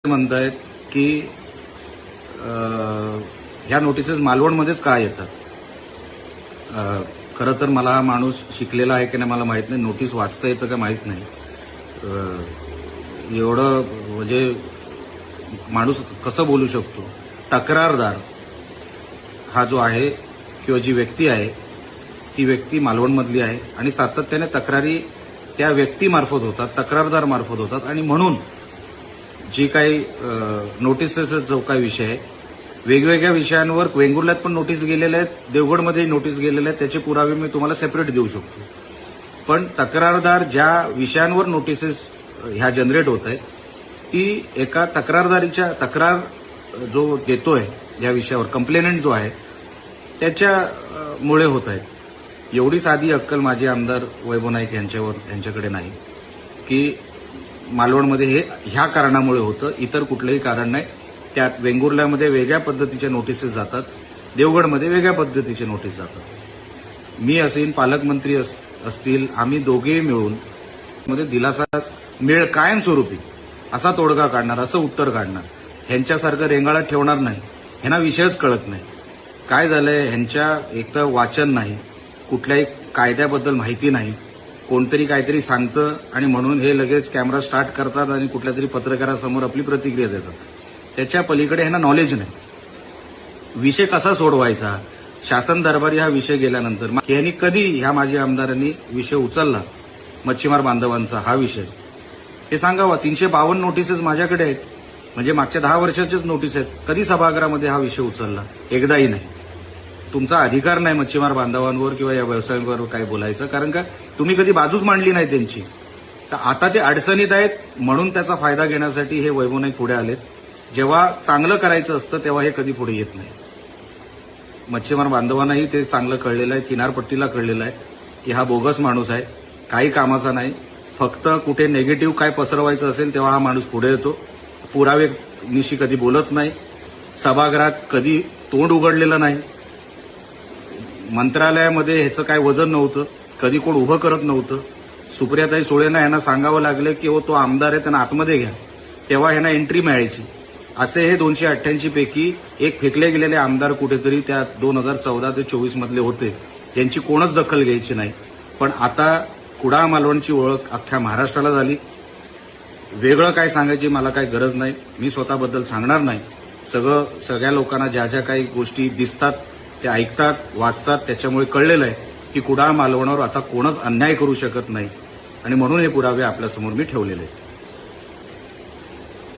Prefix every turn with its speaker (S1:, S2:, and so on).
S1: म्हणतायत की ह्या नोटिसेस मालवणमध्येच का येतात. खरं तर मला हा माणूस शिकलेला आहे की नाही मला माहित नाही, नोटीस वाचता येतं का माहित नाही. एवढं म्हणजे माणूस कसं बोलू शकतो. तक्रारदार हा जो आहे किंवा जी व्यक्ती आहे ती व्यक्ती मालवणमधली आहे आणि सातत्याने तक्रारी त्या व्यक्तीमार्फत होतात, तक्रारदार मार्फत होतात आणि म्हणून जी काही नोटिसेस जो काही विषय आहे वेगवेगळ्या विषयांवर वेंगुर्ल्यात पण नोटीस गेलेल्या आहेत, देवगडमध्ये नोटीस गेलेल्या आहेत, त्याचे पुरावे मी तुम्हाला सेपरेट देऊ शकतो. पण तक्रारदार ज्या विषयांवर नोटिसेस ह्या जनरेट होत आहेत ती एका तक्रारदारीच्या तक्रार जो देतोय या विषयावर कंप्लेनंट जो आहे त्याच्यामुळे होत आहेत. एवढी साधी अक्कल माझे आमदार वैभव नाईक यांच्याकडे नाही की मालवणमध्ये हे ह्या कारणामुळे होतं, इतर कुठलंही कारण नाही. त्यात वेंगुर्ल्यामध्ये वेगळ्या पद्धतीचे नोटिसेस जातात, देवगडमध्ये वेगळ्या पद्धतीचे नोटीस जातात. मी असेन, पालकमंत्री असतील, आम्ही दोघेही मिळून मध्ये दिलासा मिळ कायमस्वरूपी असा तोडगा काढणार, असं उत्तर काढणार. ह्यांच्यासारखं रेंगाळत ठेवणार नाही. ह्यांना विषयच कळत नाही. काय झालंय, ह्यांच्या एक तर वाचन नाही, कुठल्याही कायद्याबद्दल माहिती नाही. कोणतरी काहीतरी सांगतं आणि म्हणून हे लगेच कॅमेरा स्टार्ट करतात आणि कुठल्या तरी पत्रकारासमोर आपली प्रतिक्रिया देतात. त्याच्या पलीकडे ह्यांना नॉलेज नाही. विषय कसा सोडवायचा, शासन दरबारी हा विषय गेल्यानंतर यांनी कधी ह्या माझ्या आमदारांनी विषय उचलला मच्छीमार बांधवांचा हा विषय हे सांगावा. 352 नोटिसेस माझ्याकडे आहेत, म्हणजे मागच्या 10 वर्षाचेच नोटीस आहेत. कधी सभागृहामध्ये हा विषय उचलला? एकदाही नाही. तुमचा अधिकार नाही मच्छीमार बांधवांवर किंवा या व्यवसायांवर काय बोलायचं, कारण का तुम्ही कधी बाजूच मांडली नाही त्यांची. तर आता ते अडचणीत आहेत म्हणून त्याचा फायदा घेण्यासाठी हे वैभव नाईक पुढे आलेत. जेव्हा चांगलं करायचं असतं तेव्हा हे कधी पुढे येत नाही. मच्छीमार बांधवांनाही ते चांगलं कळलेलं आहे, किनारपट्टीला कळलेलं आहे की हा बोगस माणूस आहे, काही कामाचा नाही. फक्त कुठे नेगेटिव्ह काय पसरवायचं असेल तेव्हा हा माणूस पुढे येतो. पुरावे निशी कधी बोलत नाही, सभागृहात कधी तोंड उघडलेलं नाही. मंत्रालयामध्ये ह्याचं काय वजन नव्हतं, कधी कोण उभं करत नव्हतं. सुप्रियाताई सुळेंना यांना सांगावं लागलं की तो आमदार आहे, त्यांना आतमध्ये घ्या, तेव्हा ह्यांना एंट्री मिळायची. असे हे 288 पैकी एक फेकले गेलेले आमदार कुठेतरी त्या 2014 ते 24 मधले होते, यांची कोणच दखल घ्यायची नाही. पण आता कुडाळ मालवणची ओळख अख्ख्या महाराष्ट्राला झाली. वेगळं काय सांगायची मला काही गरज नाही, मी स्वतःबद्दल सांगणार नाही. सगळ्या लोकांना ज्या ज्या काही गोष्टी दिसतात ते ऐकतात, वाचतात, त्याच्यामुळे कळलेलं आहे की कुडाळ मालवणावर आता कोणच अन्याय करू शकत नाही आणि म्हणून हे पुरावे आपल्यासमोर मी ठेवलेले आहेत.